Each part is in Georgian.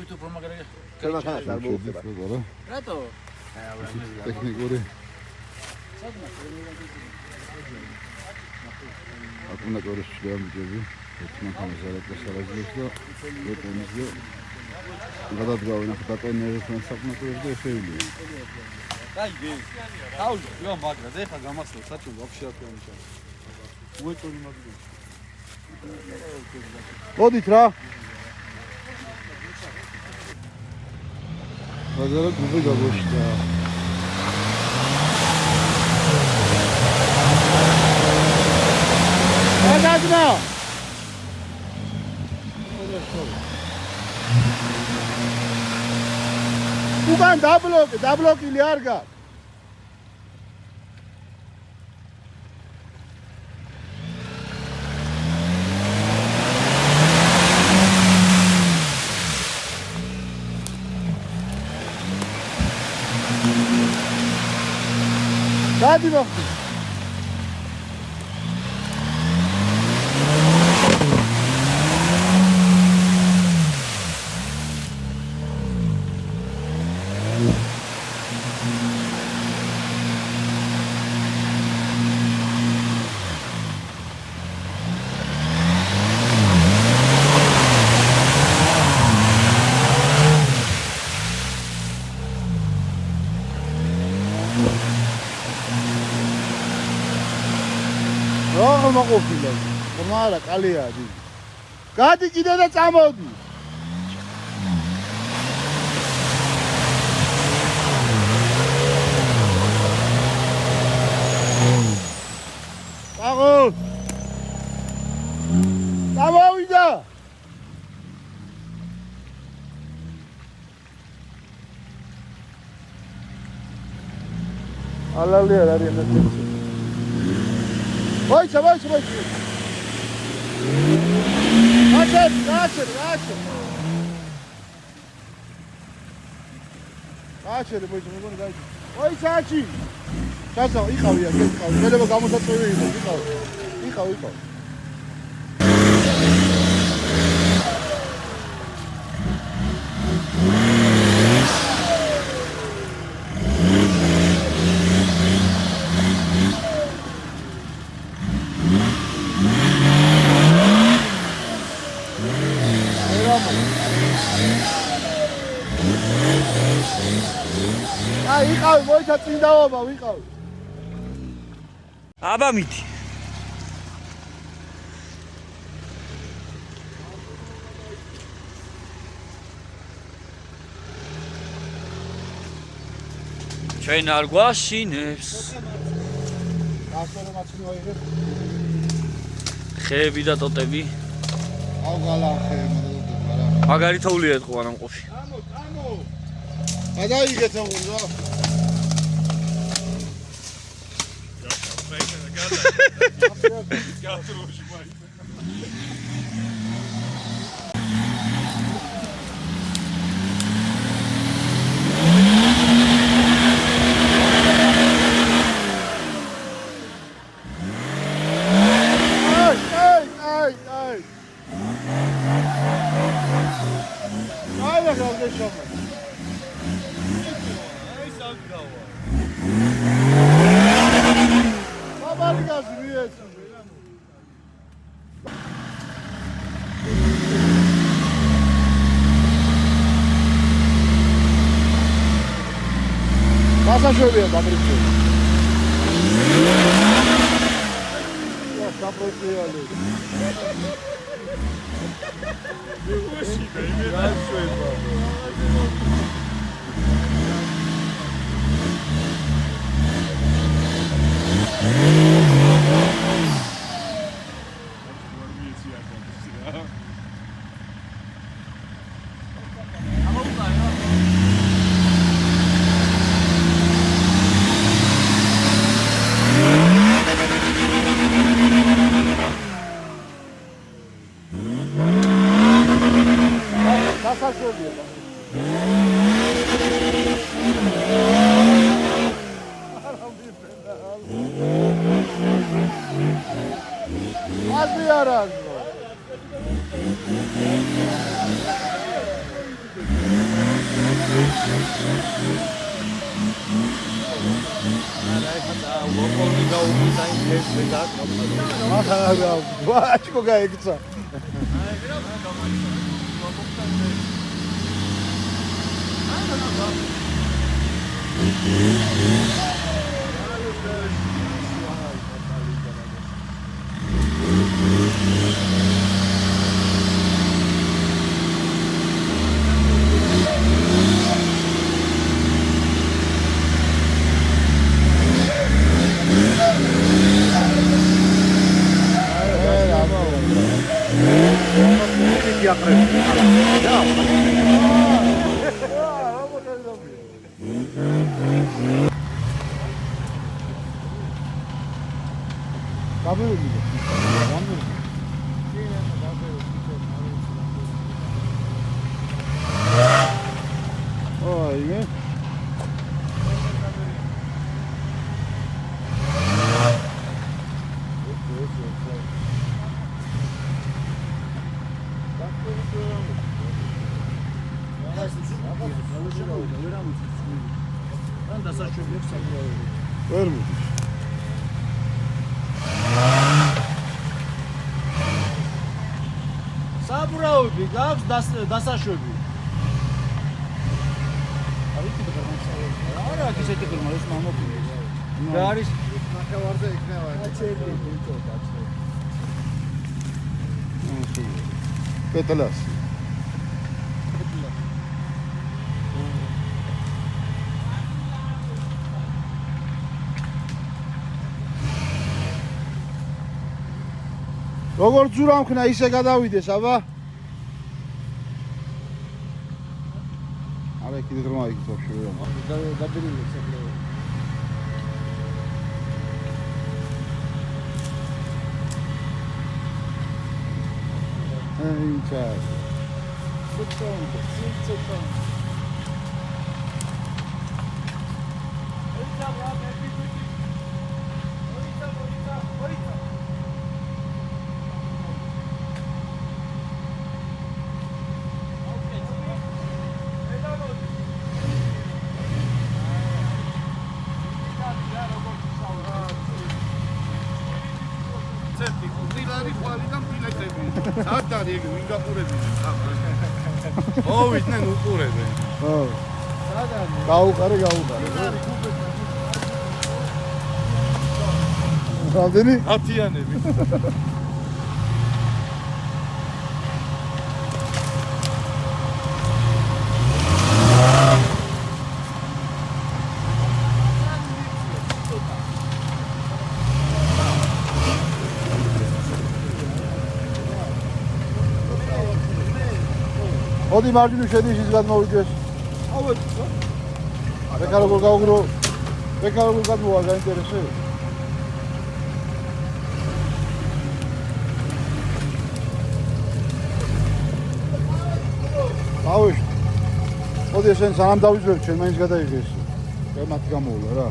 YouTube პრომაგრე. Kerma ხანას არ მოუხდება. რატო? ტექნიკური. აკუმულატორის შეამბიები, ერთმანეთს არაკასარაძლებს და ბეტონის და გადადგავენ ახლა დატენერებს საკმაოდ და შეუძლია. Кайგე. აუ, რა მაგრა, და ეხა გამახსოვს საჭო ვაფშე არ ქვია. უეჭონი მაგდო. მოდით რა. ბაზარა გუბი გაგოშტა. გადაგნა. უკან დაბლოკილი არ გა. დადი მოხდი. რა მოყოფილა? მარა კალია დი. გადი კიდე და წამოდი. წაღო. წამოვიდა. ალალი არ არის ამას. Vai, vai. Გაჩერე მოიცა მეგონი გაიჭი. Ой, საჩი. ჩასა, იყავია, გეყავ. შეიძლება გამოსაწევი იყო, იყავ. იყავი მოიცა წინდაობა ვიყავი. აბა მიდი. ჩვენ არ გვაშინებს. გასწორე მაცინო აიღე. ხეები და ტოტები. აუ გალახე მაგრამ მაგარითოულია ეთყო არა მყოფი. Amo. გადაიგეთ უნდა. Gatroši maj. გასაშვებია ბაგრიჩო. საპროტიალი. ვაჭკო გაიქცა. Საბურავები გაქვს დასაშვები. არა, ისეთი გრმა ის მამოფილი. რა არის? ნახევარზე იქნება. პეტლას. როგორც ზურა მქნა ისე გადავიდეს, აბა. არა, კიდე ღრმა იქ ბავშვი. გადადილი საბრალო. ინჩა. სათარი ეგ ვინ გაპურებინა ხა მოვიდნენ უყურებენ ხო გაუყარე რამდენი 10-იანები ოდი მარჯვნივ შედის ის გადმოვიდეს. ავეცო. ეკა როგორ გავგრო. ეკა როგორ გადმოვა გაინტერესებს. ავეშ. ოდი ესენ სანამ დავიძვებ ჩვენ მაინც გადაიღეს. მათი გამოვლა რა.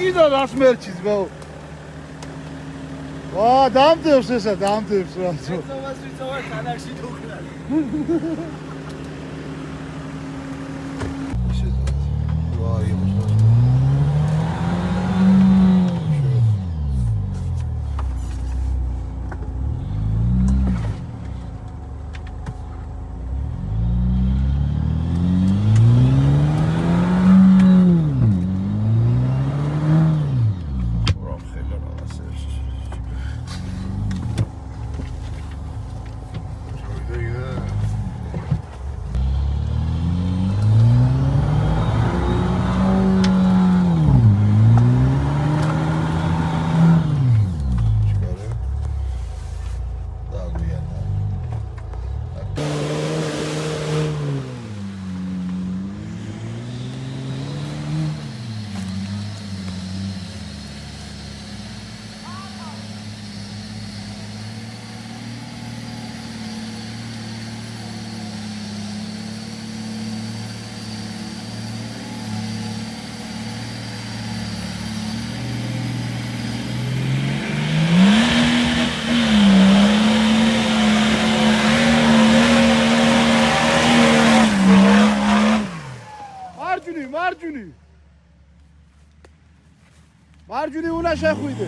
Gida das merchis go. Ვა, დამდევს ესა, დამდევს რა. ცოვას ხანაში დუქნა. ვაი, მარჯვნივ უნდა შეხვიდე.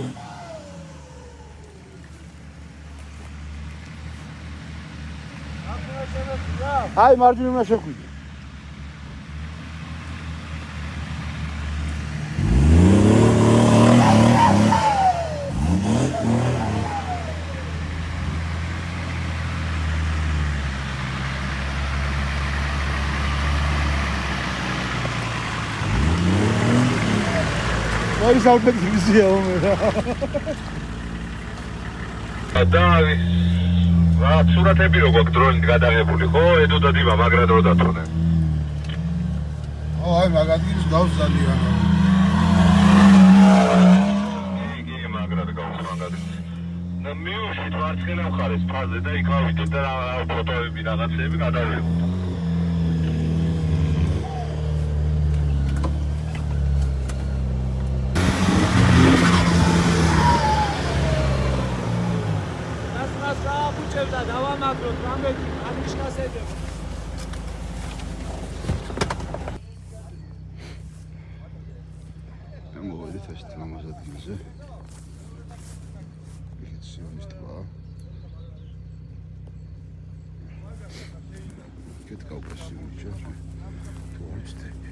აი მარჯვნივ უნდა შეხვიდე. აი საერთოდ გიზია მომერა. დავის რა სურათები რო გვაქვს დრონით გადაღებული ხო? ედუდად იმა მაგრად რო დათონე. აი მაგადგილის გავს ძალიან. იგი მაგრად გავს მაგადგილს. და მიუშვით მარცხენა მხარეს ფაზე და იქ ავიდეთ და ფოტოები რაღაცები გადავიღოთ. და დავამაგროთ რამეთი ანიშნას ედება მოვიდეთ ეს თამაზადგილზე იქით სიონის ტბა იქით კავკასიური ჯარი თუაჩტები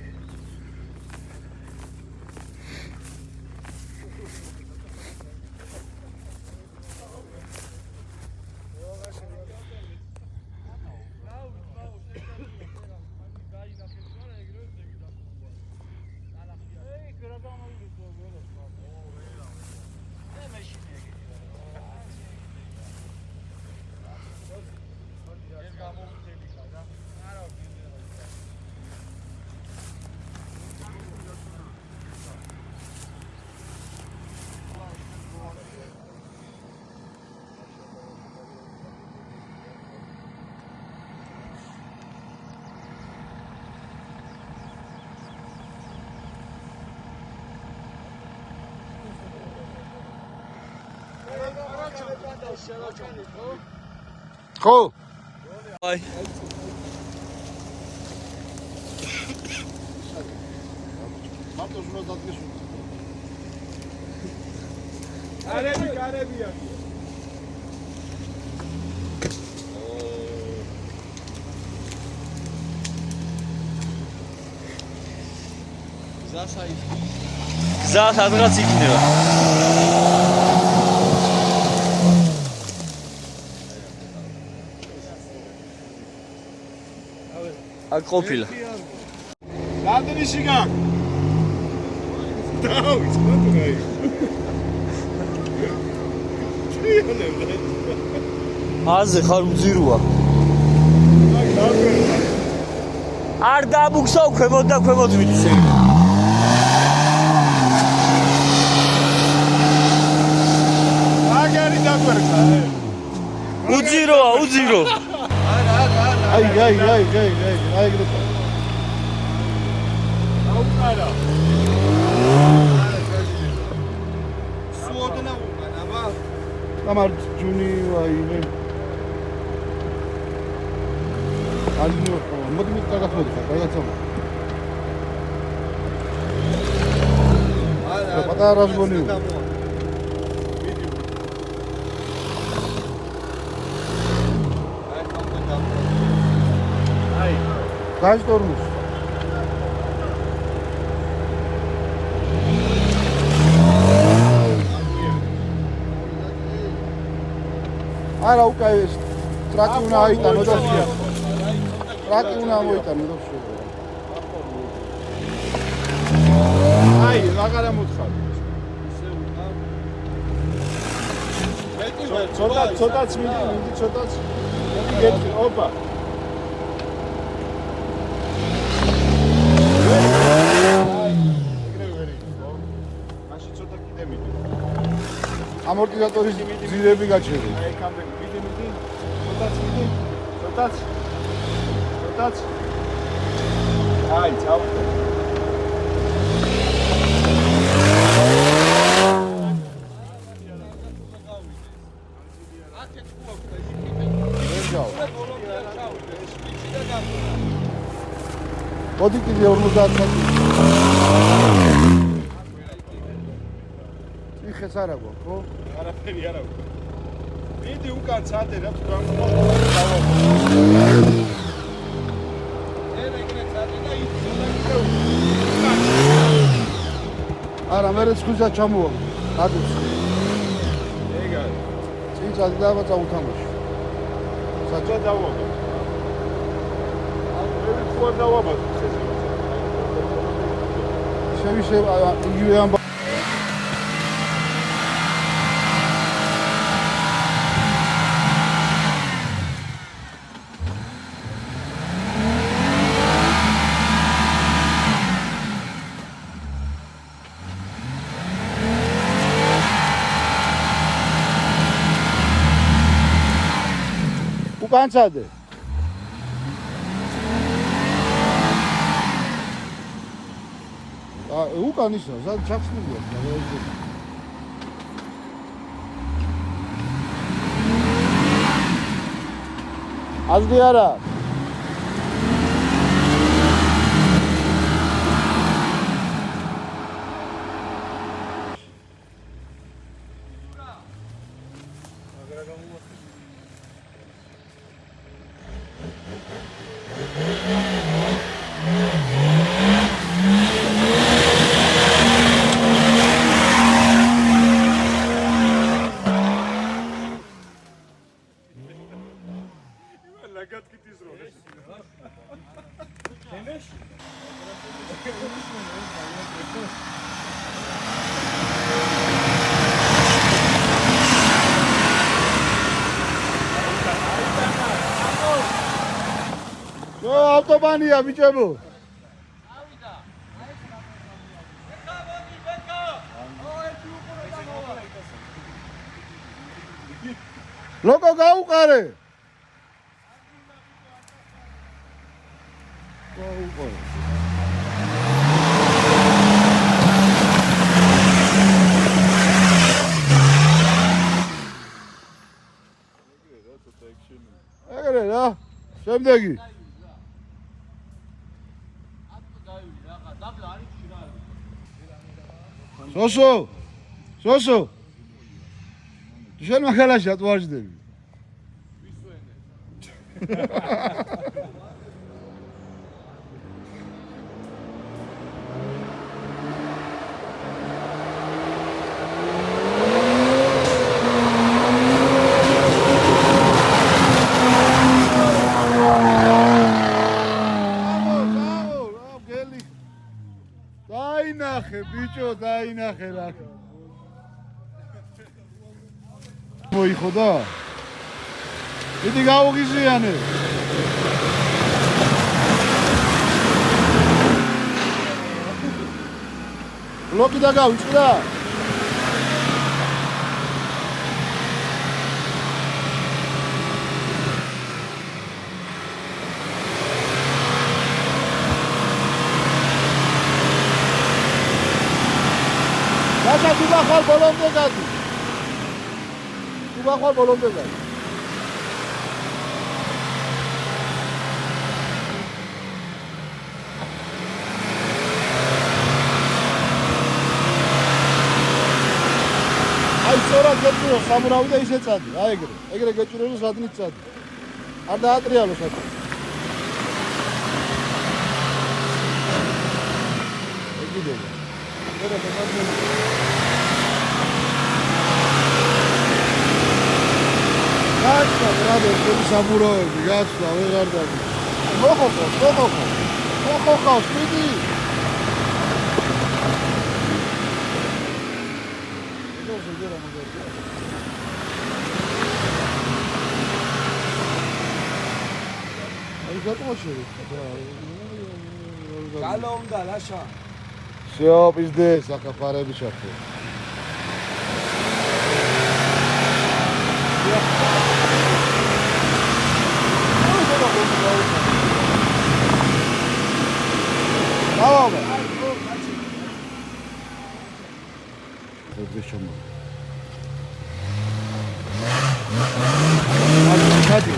ხო აი მარტო ზურა დადგეს გარებია გზა სადღაც იქნება აქ ყოფილა რამდენი შიგა დავის მოდრაი აზე ხარ უძიროა არ დაბუქსავ ქვემოთ და ქვემოთ ვიცე აგარი დაგვერქა უძიროა უძირო აი ეგრე აუკარა სუოდნა უკანაბა ამარ ჯუნი ვაიმე ალინო მოდი მე დაგახმოდი რაღაცა პატარა რაზგონი Kaç durmuş? Ara o kai traki una aita no dosia. Traki una moita no dosia. Ai, magara mutxal. Çota çmidi, çota. Opa. ამორტიზატორის ძირები გაჩერდა. აი, კამბეკი, მიდი. ცოტაც. აი, ჩავხო. მოდი კიდე 50 საათი. იხეს არა გვაქვს, ხო? არაფერი არ აქვს. მიდი უკან წადე რა თუ გამო. არა, მე რიცხვისა ჩამოვაგდე. ადუს. ეგა. წინწადი და წავუთამაში. საჭა დავაბა. მე ხო დავაბა ხეს. შევიშე იგივე ამბავ. უკან წადე. უკან ისო, ზად ჩახსნილია, მაგრამ აზრი არა. ავტობანია ბიჭებო. ლოკო გაუყარე. გაუყარე. ეგრე რა. შემდეგი. სოსო. სოსო. შენ მაგალაში ატვარჯდები. დაინახე ბიჭო, დაინახე რა. მოიხოდა? დიდი გაუღიზიანე. ბლოკი და გავიწყდა. რაცა თუ გახვალ ბოლომდე გადი. თუ გახვალ ბოლომდე გადი. აი სწორად გეჭირო სამურავი და ისე წადი. აი ეგრე. ეგრე გეჭირო და სადნით წადი. არ დაატრიალო სადნით. ეგიდევა. Era totalmente. Gasta, bravo, con samurovi, gasta, guarda. Ojo, spidi. Καλό უნდა ლაშა. Всё, пиздец, акапарები ჩართო. დავაბა. ეს ჩომო. ჩადი.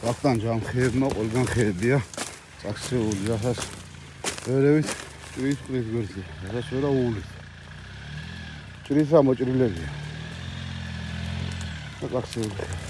ვახტანგ ჯამხეებმა ყველგან ხეებია წაქცეული რასაც ვერევით ჭრის ყრის გვერდზე რასაც ვერა უულით ჭრისა მოჭრილებია და წაქცეული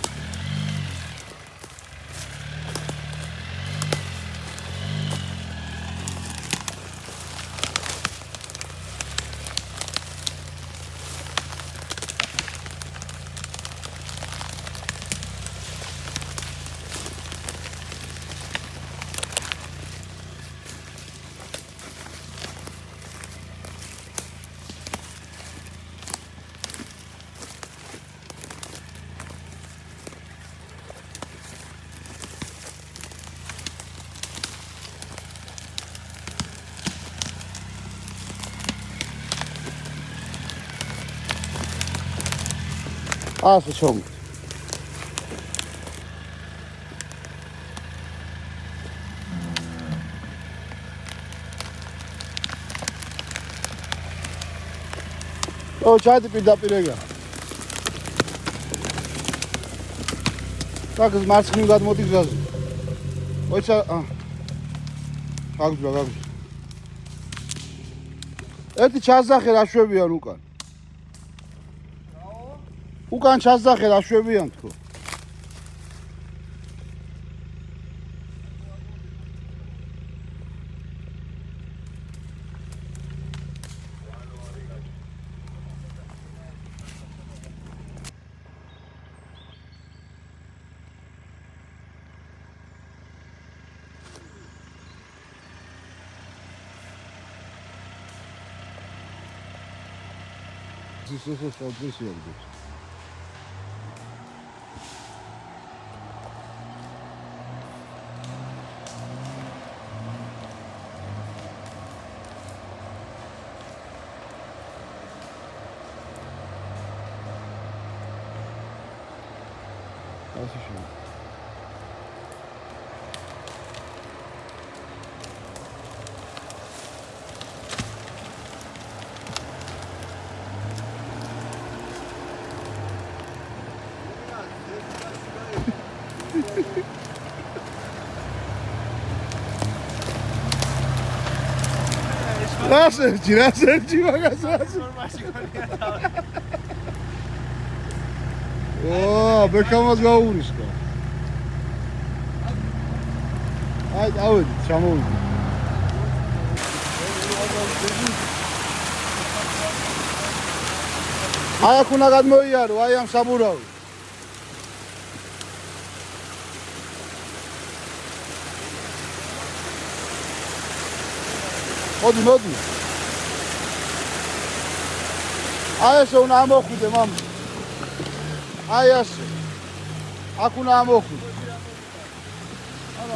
ასე ჩომ ო ჩადი პირდაპირ так მარცხნივ გადმოდი გზაზე ოცა აგზვა ერთი ჩასახე რა შვებიან უკან ჩასახე რა შვებიან თქო Isso só precisa. Raserci, ragazzi. Oh, bekamos gaurisko. Ay, aved, çamur. Ayakuna gadmoiaru, ayam saburau. მოდი აი ესე უნდა ამოხვიდე მამ აი ასე აქ უნდა ამოხვიდე არა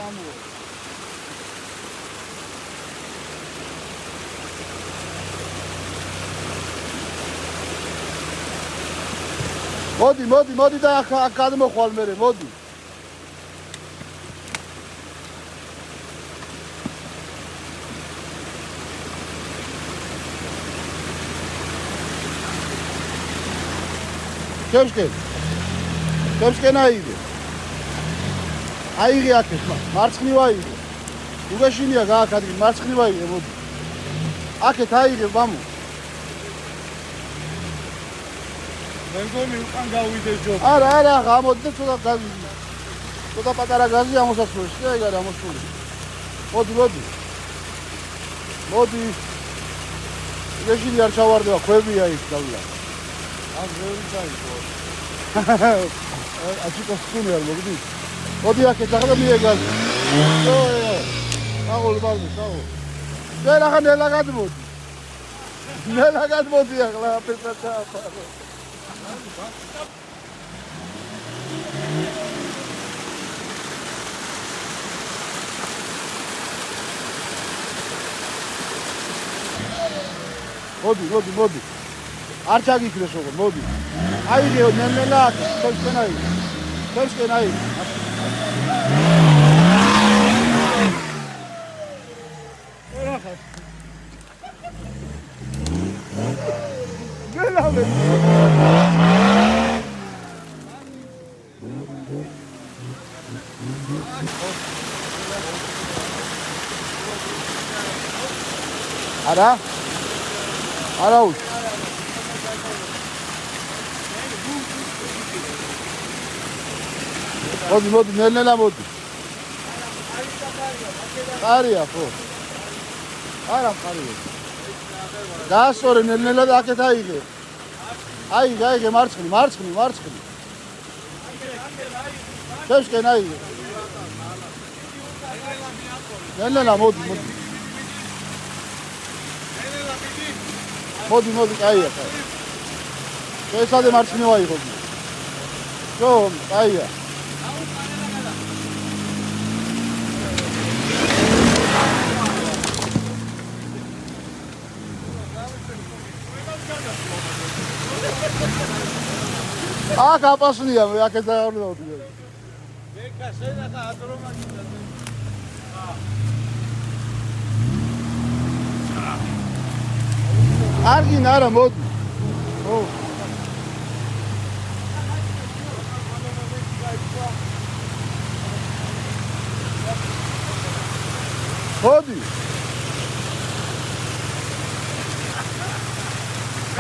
ამოხვიდე მოდი და აქ გადმოხვალ მერე მოდი Kemsken aydı. Ayı yakış. Marskni aydı. Uğraşın ya gak hadi marskni aydı bu. Aket aydı bamu. მეგონი უკან გავიდე ჯობ. არა, გამოდე ცოტა გაზი. ცოტა პატარა გაზი ამოსასრულს, ეგ არა ამოსული. მოდი. უღეშინი არ ჩავარდება, ქვებია იქ დავლა. ამ ბევრი წაიღო. აჩიკო სკული არ მოგდი. მოდი აქეთ ახლა მიეგაზი. აგოლ ბალდი, საღო. და ახლა ნელა გადმოდი ახლა პეტრაცა. მოდი. არ ჩაგიქრეს როგორ, მოდი. აიღეო ნელა, თორსკენაი. ერახა. ნელა. არა? არა უშ. მოდი, ნელ-ნელა მოდი. არია ხო? არა მხარია. დაასწორე ნელ-ნელა და აქეთ აიღე. აიღე მარცხნი. შევშკენ აიღე. ნელ-ნელა მოდი. მოდი, კაია. შესადე მარცხნი ვაიღო. შო, კაია. აქ აპასნია მე აქეთ დავდივდი. მეკა შეიძლება ატრომაკიდა. არგინ არა მოდი. ო. მოდი.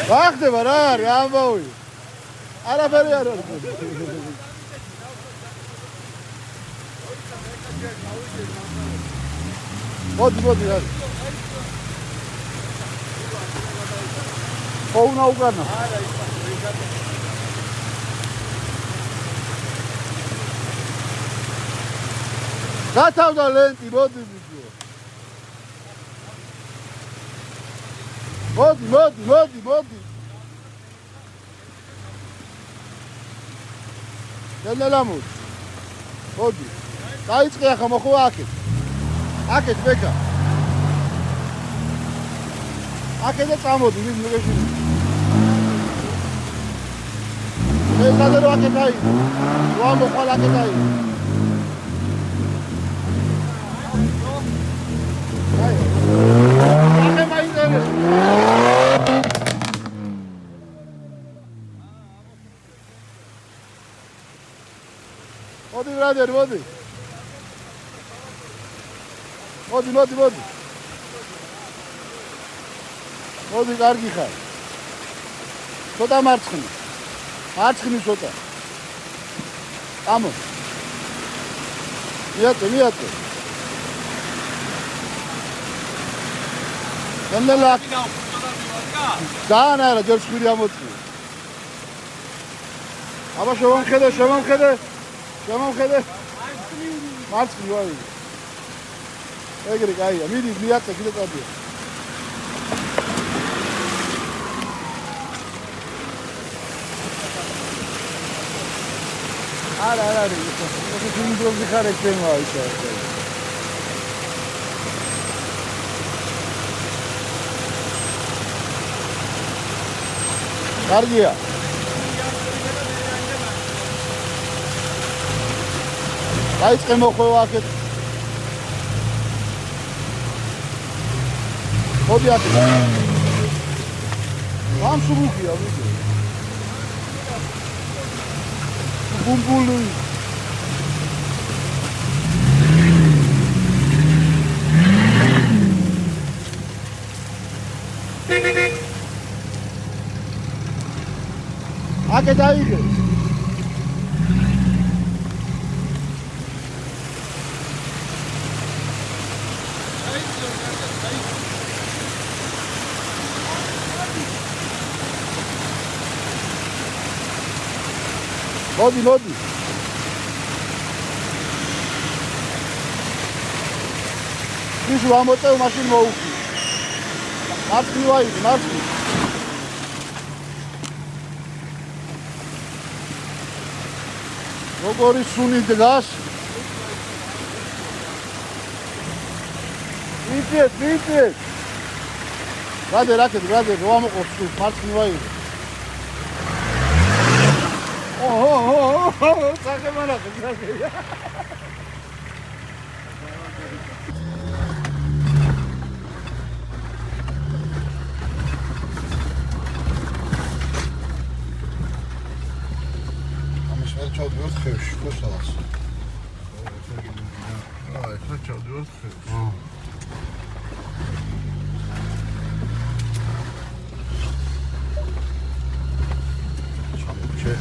ვახდება რა არის ამბავი. არაფერი არ არის. მოდი რა. ოუნა უკანა. გათავდა ლენტი, მოდი. ნელამოდ. მოდი. დაიწყე ახლა მოხო აქეთ. აქეთ ბეკა. აქეთ და წამოდი, ვინ მოგეშინე. ეს გადარო აქეთ აი. რა მოხვალ აქეთ აი. აი. აქე მაინტერესებს. მოდი ბრადერ, მოდი. მოდი, კარგი ხარ. ცოტა მარცხნი ცოტა. ამო. მიატე. ნელა. ძალიან არა, ჯერ შვირი ამოწი. აბა შემომხედე. მარცხნი ვაი. ეგრე კაია, მიდი მიაწე კიდე წადია. არა, ეს ინდროზი ხარ ექნება ისე. კარგია. დაიწყე მოხვევა აქეთ. მოდი აქეთ. გამსუბუქია ვიდეო. ბუმბული. აქეთ აიღე. მოდი. ის ამოწევ მაშინ მოუხი. მარცხნი ვაიღე, მარცხნი. როგორი სუნი დგას? ვიწე. რადე, რო ამოყოს სულ მარცხნი ვაიღე. საკემარა გზაზე. ამის ვერ ჩავდივართ ხევში, ხო სადაც. ეხლა ჩავდივართ ხელს. ჩამოჩე.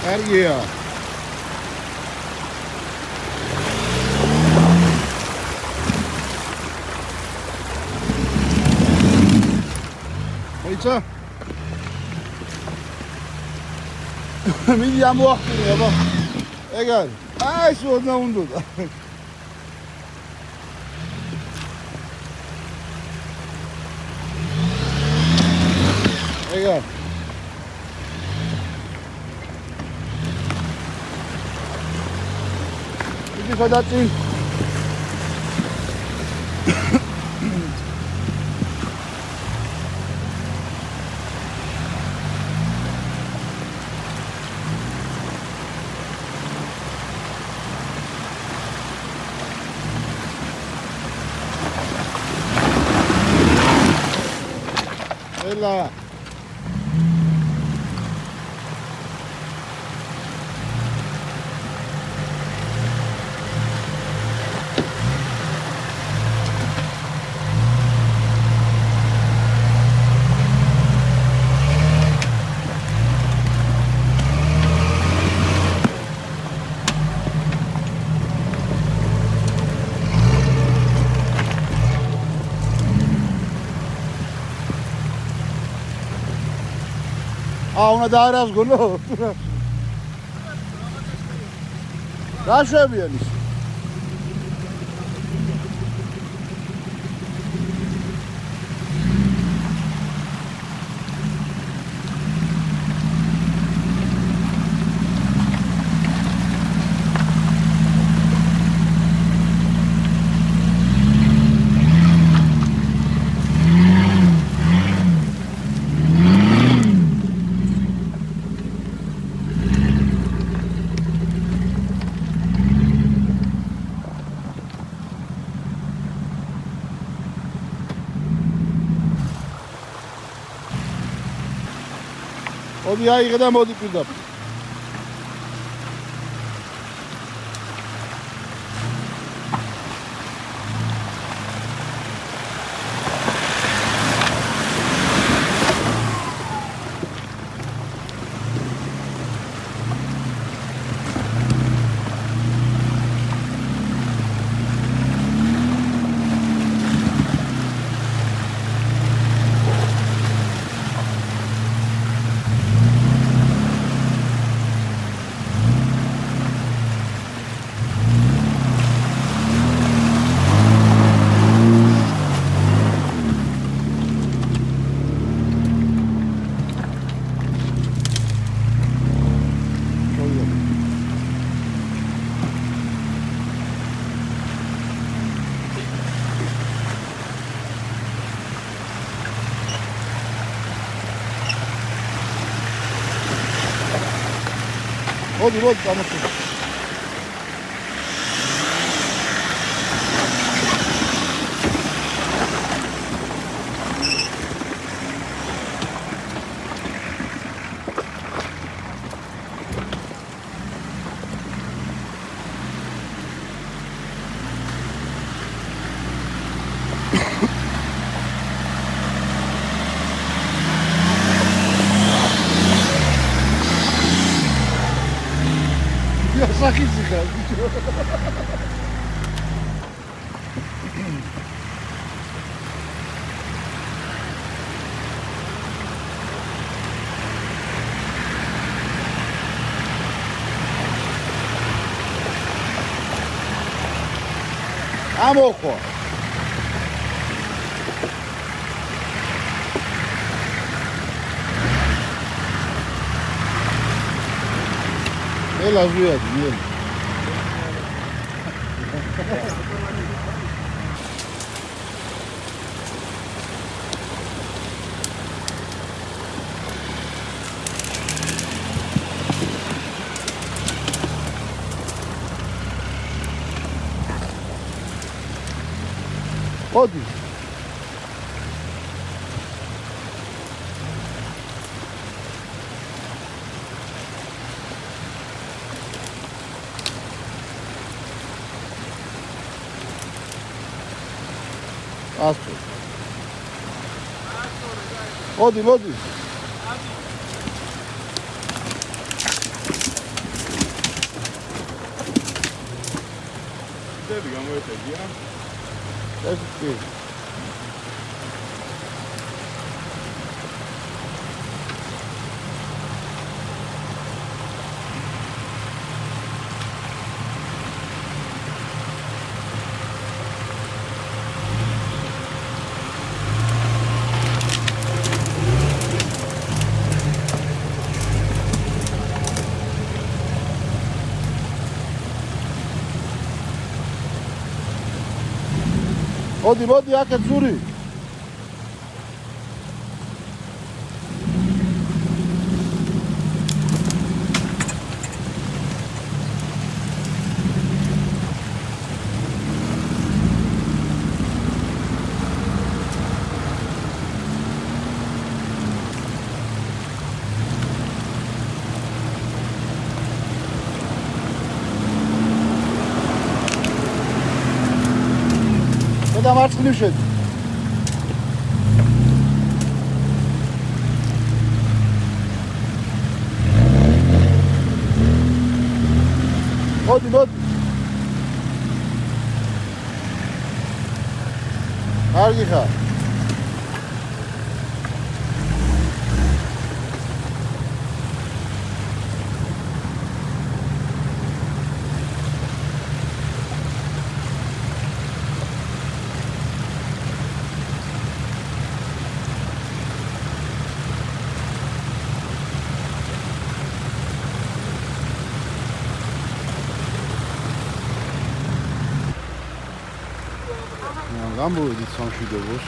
Ergiya. Moica. Mi am waqt ya bak. Egal. Ay şu ona undu da. Egal. Fadatin. Ela. Ona da razgovor. Da şöyle. Odi აიღე მოდი პირდაპირ. მოდი, წამოწევ. სახიზიკა. ამოხო. ela ajuda mesmo. Pode. Astro. Odi, odi. Deve გამოეთებია. ეს კი. მოდი, მოდი, აქეთ ზური. და მარცხნივ შედ. მოდი, მოდი. კარგი ხარ. გამოვიდით სამშვიდობოს.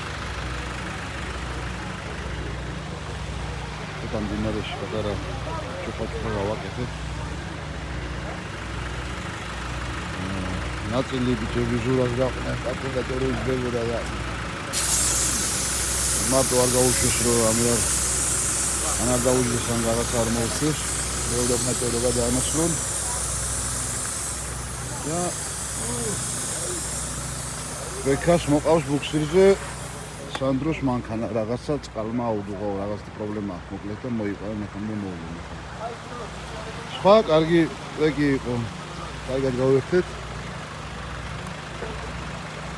თან დინარეში პატარა ჩუქა გავაკეთეთ. ნაწილი ბიჭები ზურას გაყნენ, კალკულატორის ბევრია და მარტო არ გაუშვეს რომ არ დაუჯდეს ან რაღაც არ მოვცეს. მეორე მეტოდიკა დაანაცვლონ. და ვეკას მოყავს ბუქსირზე სანდროს მანქანა რაღაცა წყალმა აუდუღა რაღაც პრობლემა აქვს მოკლედ და მოიყვანა მანქანა მოულონა. სხვა კარგი ტრეკი იყო. კარგად გავერთეთ.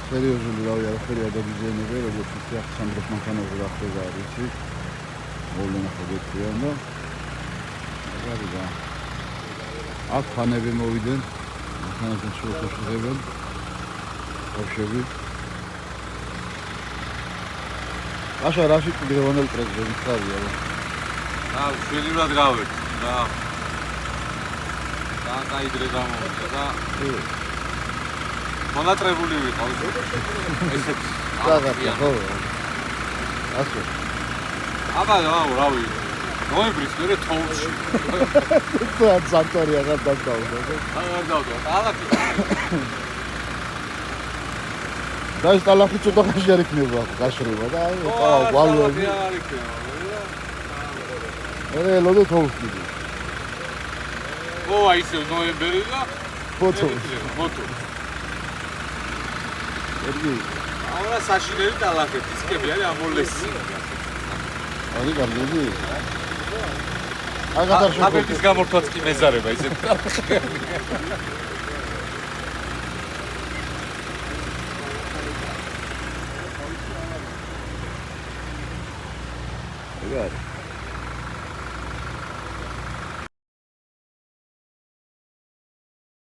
სერიოზული რავი არაფერი არ დაბიზიანებია როგორც ისე სანდროს მანქანაზე რა ხდება არ ვიცი. მოულონა ხდება და მაგარია. აქ ფანები მოვიდნენ. მანქანაზე შეუხოშებენ. ბავშვები. აშა რაში გრევანელ ტრეკზე ვიხარია. შვილივრად გავეთ და კაიდრე გამოვიდა და მონატრებული ვიყავ. ესეც რაღაცა ხო. ასე. აბა რავი. ნოემბრის მერე თოვლში. და ზამთარი აღარ დაგდავდა. აღარ დავდო. ალაფი. და ეს ტალახი ცოტა ხანში არ იქნება გაშრება და აი ვალველი. არ იქნება. მე ელოდე თოვლში. ო აი ისე ნოემბერი და ფოტო. ერგი აურა საშინელი ტალახები, დისკები არის ამოლესი. არის კარგი. აგარ შევხვდით. აბერტის გამორთვაც კი მეზარება ისე. ეგ არის.